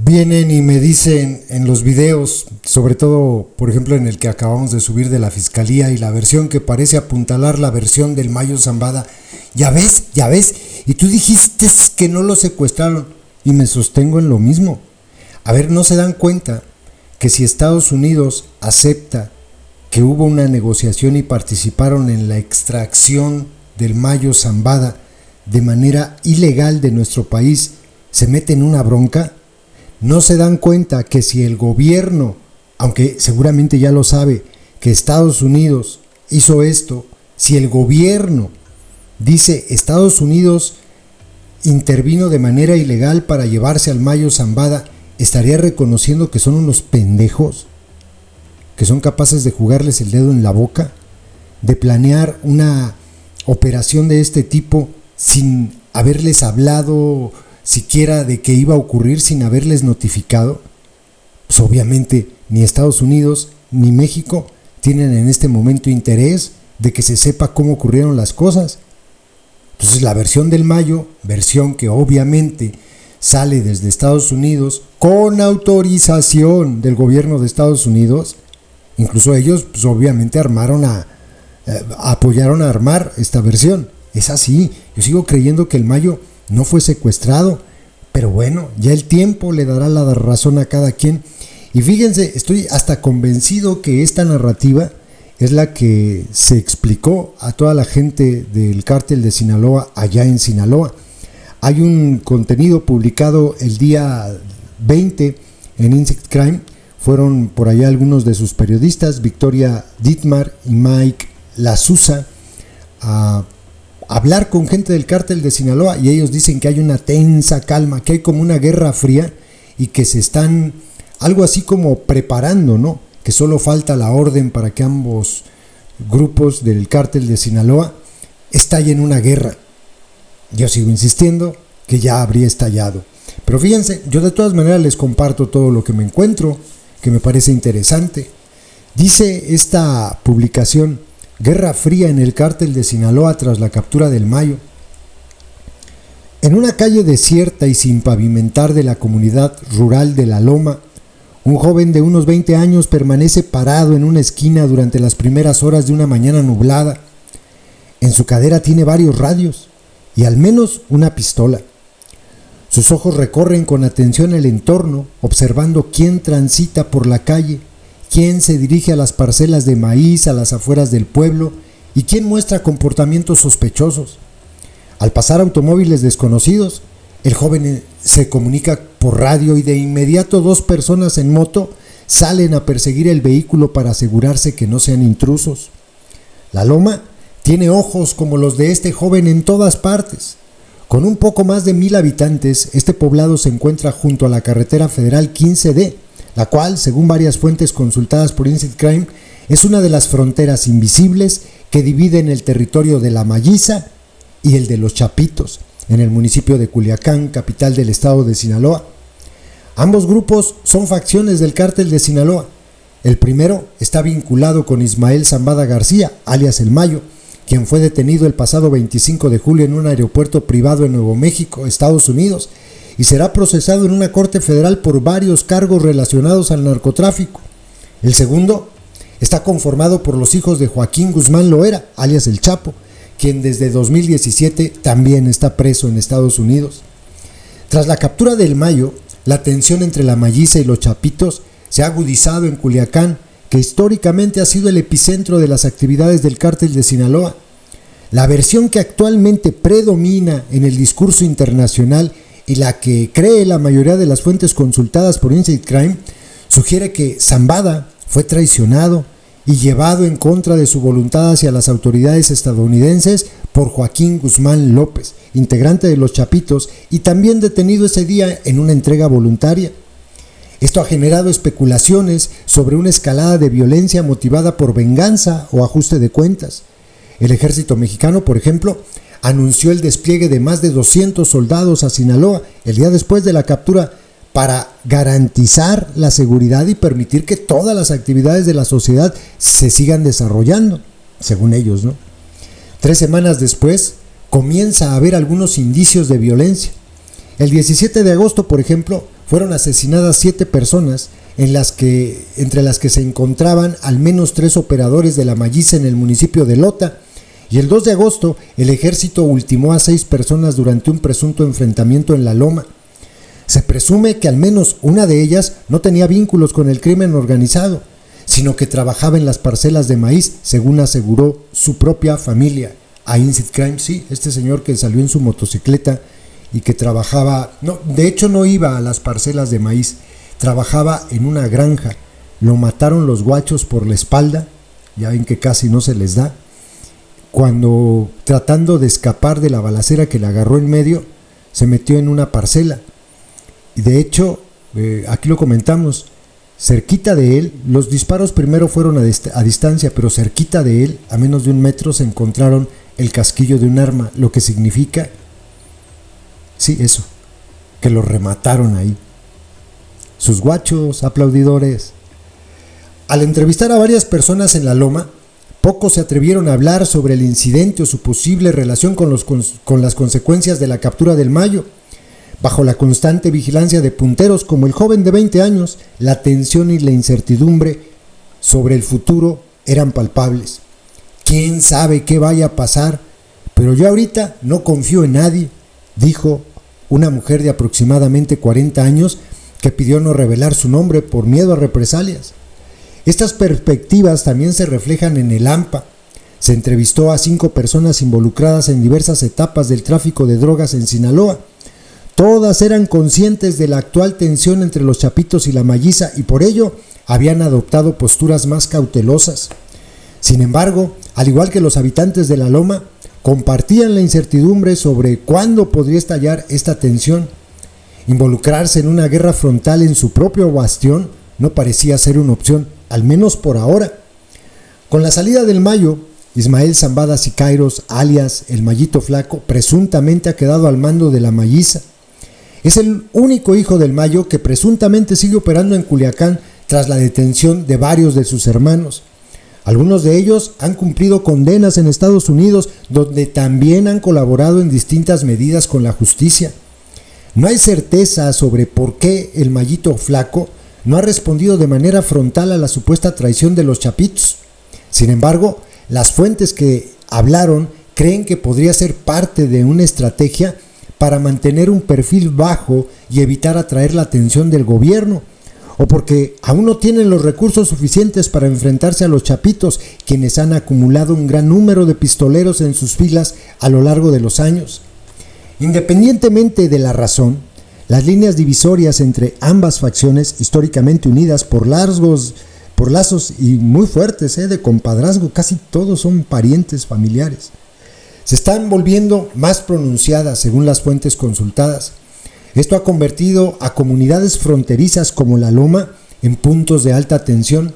Vienen y me dicen en los videos, sobre todo, por ejemplo, en el que acabamos de subir de la Fiscalía y la versión que parece apuntalar la versión del Mayo Zambada, ya ves, y tú dijiste que no lo secuestraron, y me sostengo en lo mismo. A ver, ¿no se dan cuenta que si Estados Unidos acepta que hubo una negociación y participaron en la extracción del Mayo Zambada de manera ilegal de nuestro país, se mete en una bronca? ¿No se dan cuenta que si el gobierno, aunque seguramente ya lo sabe, que Estados Unidos hizo esto, si el gobierno dice Estados Unidos intervino de manera ilegal para llevarse al Mayo Zambada, estaría reconociendo que son unos pendejos, que son capaces de jugarles el dedo en la boca, de planear una operación de este tipo sin haberles hablado siquiera de que iba a ocurrir, sin haberles notificado? Pues obviamente ni Estados Unidos ni México tienen en este momento interés de que se sepa cómo ocurrieron las cosas. Entonces la versión del Mayo, versión que obviamente sale desde Estados Unidos con autorización del gobierno de Estados Unidos, incluso ellos pues obviamente apoyaron a armar esta versión. Es así, yo sigo creyendo que el Mayo no fue secuestrado, pero bueno, ya el tiempo le dará la razón a cada quien. Y fíjense, estoy hasta convencido que esta narrativa es la que se explicó a toda la gente del cártel de Sinaloa allá en Sinaloa. Hay un contenido publicado el día 20 en Insect Crime. Fueron por allá algunos de sus periodistas, Victoria Dittmar y Mike Lazusa, a hablar con gente del cártel de Sinaloa, y ellos dicen que hay una tensa calma, que hay como una guerra fría y que se están algo así como preparando, ¿no? Que solo falta la orden para que ambos grupos del cártel de Sinaloa estallen una guerra. Yo sigo insistiendo que ya habría estallado. Pero fíjense, yo de todas maneras les comparto todo lo que me encuentro, que me parece interesante. Dice esta publicación: Guerra fría en el cártel de Sinaloa tras la captura del Mayo. En una calle desierta y sin pavimentar de la comunidad rural de La Loma, un joven de unos 20 años permanece parado en una esquina durante las primeras horas de una mañana nublada. En su cadera tiene varios radios y al menos una pistola. Sus ojos recorren con atención el entorno, observando quién transita por la calle, quién se dirige a las parcelas de maíz a las afueras del pueblo y quién muestra comportamientos sospechosos. Al pasar automóviles desconocidos, el joven se comunica por radio y de inmediato dos personas en moto salen a perseguir el vehículo para asegurarse que no sean intrusos. La Loma tiene ojos como los de este joven en todas partes. Con un poco más de 1,000 habitantes, este poblado se encuentra junto a la carretera federal 15D, la cual, según varias fuentes consultadas por Insect Crime, es una de las fronteras invisibles que dividen el territorio de La Mayiza y el de Los Chapitos, en el municipio de Culiacán, capital del estado de Sinaloa. Ambos grupos son facciones del cártel de Sinaloa. El primero está vinculado con Ismael Zambada García, alias El Mayo, quien fue detenido el pasado 25 de julio en un aeropuerto privado en Nuevo México, Estados Unidos, y será procesado en una corte federal por varios cargos relacionados al narcotráfico. El segundo está conformado por los hijos de Joaquín Guzmán Loera, alias El Chapo, quien desde 2017 también está preso en Estados Unidos. Tras la captura del Mayo, la tensión entre La Mayiza y Los Chapitos se ha agudizado en Culiacán, que históricamente ha sido el epicentro de las actividades del cártel de Sinaloa. La versión que actualmente predomina en el discurso internacional y la que cree la mayoría de las fuentes consultadas por Insect Crime sugiere que Zambada fue traicionado y llevado en contra de su voluntad hacia las autoridades estadounidenses por Joaquín Guzmán López, integrante de Los Chapitos y también detenido ese día en una entrega voluntaria. Esto ha generado especulaciones sobre una escalada de violencia motivada por venganza o ajuste de cuentas. El ejército mexicano, por ejemplo, anunció el despliegue de más de 200 soldados a Sinaloa el día después de la captura para garantizar la seguridad y permitir que todas las actividades de la sociedad se sigan desarrollando, según ellos, ¿no? 3 semanas después, comienza a haber algunos indicios de violencia. El 17 de agosto, por ejemplo, fueron asesinadas 7 personas, entre las que se encontraban al menos 3 operadores de la Malliza en el municipio de Lota, y el 2 de agosto el ejército ultimó a 6 personas durante un presunto enfrentamiento en La Loma. Se presume que al menos una de ellas no tenía vínculos con el crimen organizado, sino que trabajaba en las parcelas de maíz, según aseguró su propia familia a Inside Crime. Sí, este señor que salió en su motocicleta y que trabajaba, no, de hecho no iba a las parcelas de maíz, trabajaba en una granja. Lo mataron los guachos por la espalda, ya ven que casi no se les da, cuando tratando de escapar de la balacera que le agarró en medio, se metió en una parcela. Y de hecho, aquí lo comentamos, cerquita de él, los disparos primero fueron a distancia, pero cerquita de él, a menos de 1 metro, se encontraron el casquillo de un arma, lo que significa, sí, eso, que lo remataron ahí. Sus guachos, aplaudidores. Al entrevistar a varias personas en La Loma, pocos se atrevieron a hablar sobre el incidente o su posible relación con las consecuencias de la captura del Mayo. Bajo la constante vigilancia de punteros como el joven de 20 años, la tensión y la incertidumbre sobre el futuro eran palpables. ¿Quién sabe qué vaya a pasar? Pero yo ahorita no confío en nadie, dijo una mujer de aproximadamente 40 años que pidió no revelar su nombre por miedo a represalias. Estas perspectivas también se reflejan en el AMPA. Se entrevistó a 5 personas involucradas en diversas etapas del tráfico de drogas en Sinaloa. Todas eran conscientes de la actual tensión entre los chapitos y la Malliza y por ello habían adoptado posturas más cautelosas. Sin embargo, al igual que los habitantes de La Loma, compartían la incertidumbre sobre cuándo podría estallar esta tensión. Involucrarse en una guerra frontal en su propio bastión no parecía ser una opción, al menos por ahora. Con la salida del Mayo, Ismael Zambada Siqueiros, alias el Mayito Flaco, presuntamente ha quedado al mando de la Malliza. Es el único hijo del Mayo que presuntamente sigue operando en Culiacán tras la detención de varios de sus hermanos. Algunos de ellos han cumplido condenas en Estados Unidos, donde también han colaborado en distintas medidas con la justicia. No hay certeza sobre por qué el Mayito Flaco no ha respondido de manera frontal a la supuesta traición de los chapitos. Sin embargo, las fuentes que hablaron creen que podría ser parte de una estrategia para mantener un perfil bajo y evitar atraer la atención del gobierno, o porque aún no tienen los recursos suficientes para enfrentarse a los chapitos, quienes han acumulado un gran número de pistoleros en sus filas a lo largo de los años. Independientemente de la razón, las líneas divisorias entre ambas facciones, históricamente unidas por lazos y muy fuertes de compadrazgo, casi todos son parientes familiares, se están volviendo más pronunciadas según las fuentes consultadas. Esto ha convertido a comunidades fronterizas como La Loma en puntos de alta tensión.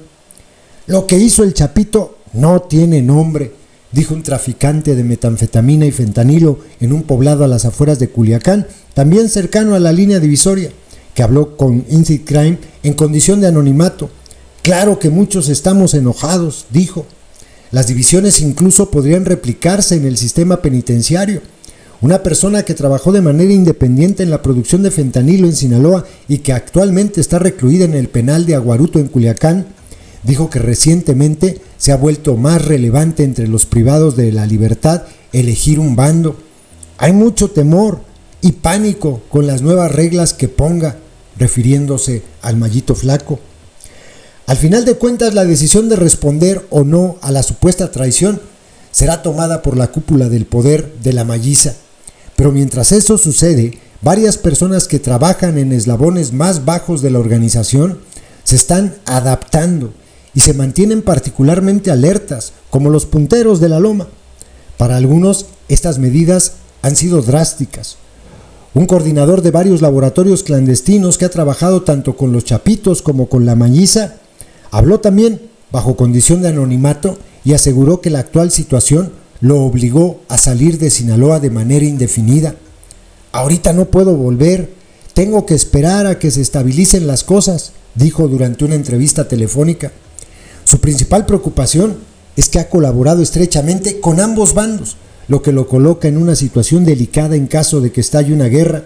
Lo que hizo el Chapito no tiene nombre, dijo un traficante de metanfetamina y fentanilo en un poblado a las afueras de Culiacán, también cercano a la línea divisoria, que habló con Inside Crime en condición de anonimato. Claro que muchos estamos enojados, dijo. Las divisiones incluso podrían replicarse en el sistema penitenciario. Una persona que trabajó de manera independiente en la producción de fentanilo en Sinaloa y que actualmente está recluida en el penal de Aguaruto en Culiacán, dijo que recientemente se ha vuelto más relevante entre los privados de la libertad elegir un bando. Hay mucho temor y pánico con las nuevas reglas que ponga, refiriéndose al Mayito Flaco. Al final de cuentas, la decisión de responder o no a la supuesta traición será tomada por la cúpula del poder de la Malliza. Pero mientras eso sucede, varias personas que trabajan en eslabones más bajos de la organización se están adaptando y se mantienen particularmente alertas, como los punteros de La Loma. Para algunos, estas medidas han sido drásticas. Un coordinador de varios laboratorios clandestinos que ha trabajado tanto con los chapitos como con la Malliza habló también bajo condición de anonimato y aseguró que la actual situación lo obligó a salir de Sinaloa de manera indefinida. Ahorita no puedo volver, tengo que esperar a que se estabilicen las cosas, dijo durante una entrevista telefónica. Su principal preocupación es que ha colaborado estrechamente con ambos bandos, lo que lo coloca en una situación delicada en caso de que estalle una guerra.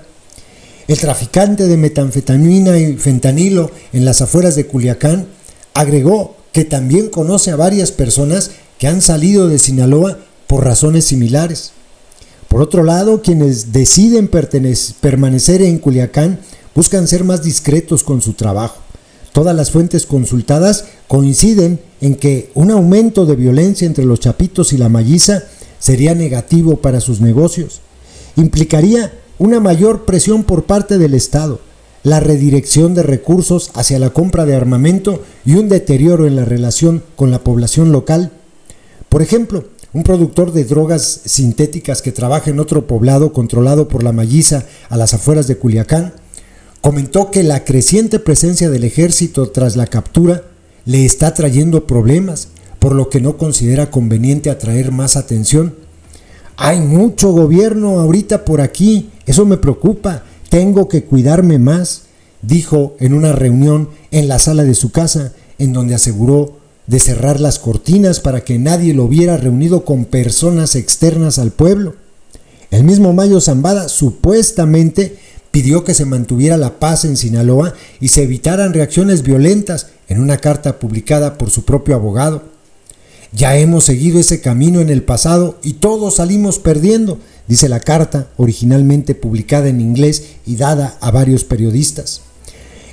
El traficante de metanfetamina y fentanilo en las afueras de Culiacán agregó que también conoce a varias personas que han salido de Sinaloa por razones similares. Por otro lado, quienes deciden permanecer en Culiacán buscan ser más discretos con su trabajo. Todas las fuentes consultadas coinciden en que un aumento de violencia entre los chapitos y la malliza sería negativo para sus negocios. Implicaría una mayor presión por parte del Estado, la redirección de recursos hacia la compra de armamento y un deterioro en la relación con la población local. Por ejemplo, un productor de drogas sintéticas que trabaja en otro poblado controlado por la malliza a las afueras de Culiacán comentó que la creciente presencia del ejército tras la captura le está trayendo problemas, por lo que no considera conveniente atraer más atención. Hay mucho gobierno ahorita por aquí, eso me preocupa, tengo que cuidarme más, dijo en una reunión en la sala de su casa, en donde aseguró de cerrar las cortinas para que nadie lo viera reunido con personas externas al pueblo. El mismo Mayo Zambada supuestamente pidió que se mantuviera la paz en Sinaloa y se evitaran reacciones violentas en una carta publicada por su propio abogado. Ya hemos seguido ese camino en el pasado y todos salimos perdiendo, dice la carta, originalmente publicada en inglés y dada a varios periodistas.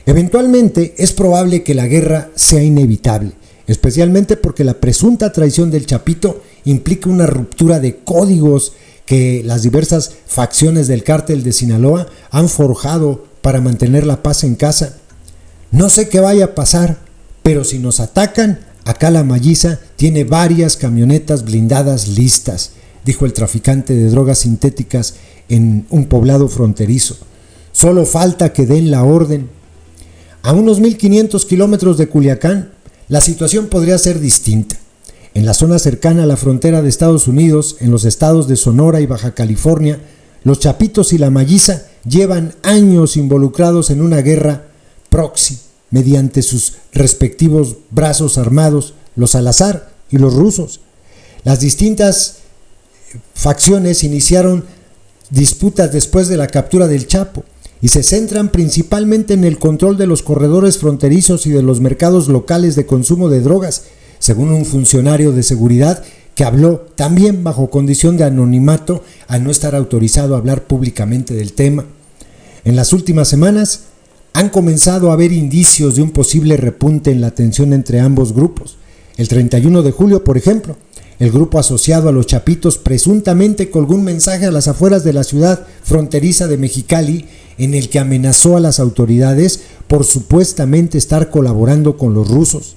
Eventualmente es probable que la guerra sea inevitable, especialmente porque la presunta traición del Chapito implica una ruptura de códigos que las diversas facciones del cártel de Sinaloa han forjado para mantener la paz en casa. No sé qué vaya a pasar, pero si nos atacan, acá la malliza tiene varias camionetas blindadas listas, dijo el traficante de drogas sintéticas en un poblado fronterizo. Solo falta que den la orden. A unos 1,500 kilómetros de Culiacán, la situación podría ser distinta. En la zona cercana a la frontera de Estados Unidos, en los estados de Sonora y Baja California, los chapitos y la malliza llevan años involucrados en una guerra proxy mediante sus respectivos brazos armados, los Salazar y los rusos. Las distintas facciones iniciaron disputas después de la captura del Chapo y se centran principalmente en el control de los corredores fronterizos y de los mercados locales de consumo de drogas, según un funcionario de seguridad que habló también bajo condición de anonimato al no estar autorizado a hablar públicamente del tema. En las últimas semanas han comenzado a haber indicios de un posible repunte en la tensión entre ambos grupos. El 31 de julio, por ejemplo, el grupo asociado a los Chapitos presuntamente colgó un mensaje a las afueras de la ciudad fronteriza de Mexicali en el que amenazó a las autoridades por supuestamente estar colaborando con los rusos.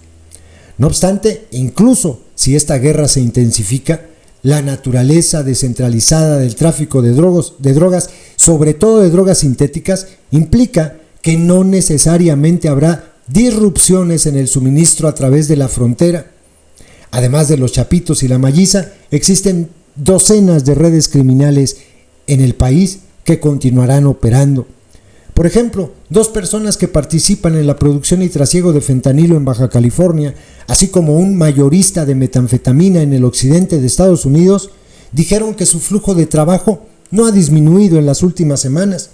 No obstante, incluso si esta guerra se intensifica, la naturaleza descentralizada del tráfico de drogas, sobre todo de drogas sintéticas, implica que no necesariamente habrá disrupciones en el suministro a través de la frontera. Además de los chapitos y la malliza, existen docenas de redes criminales en el país que continuarán operando. Por ejemplo, 2 personas que participan en la producción y trasiego de fentanilo en Baja California, así como un mayorista de metanfetamina en el occidente de Estados Unidos, dijeron que su flujo de trabajo no ha disminuido en las últimas semanas.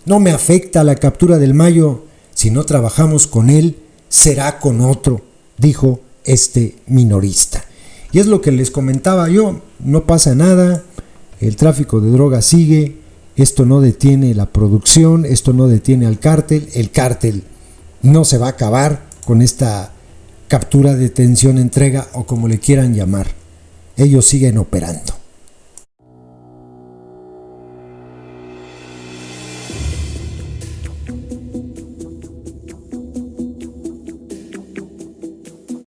No me afecta la captura del Mayo, si no trabajamos con él, será con otro, dijo este minorista. Y es lo que les comentaba yo, no pasa nada, el tráfico de drogas sigue. Esto no detiene la producción, esto no detiene al cártel, el cártel no se va a acabar con esta captura, detención, entrega o como le quieran llamar. Ellos siguen operando.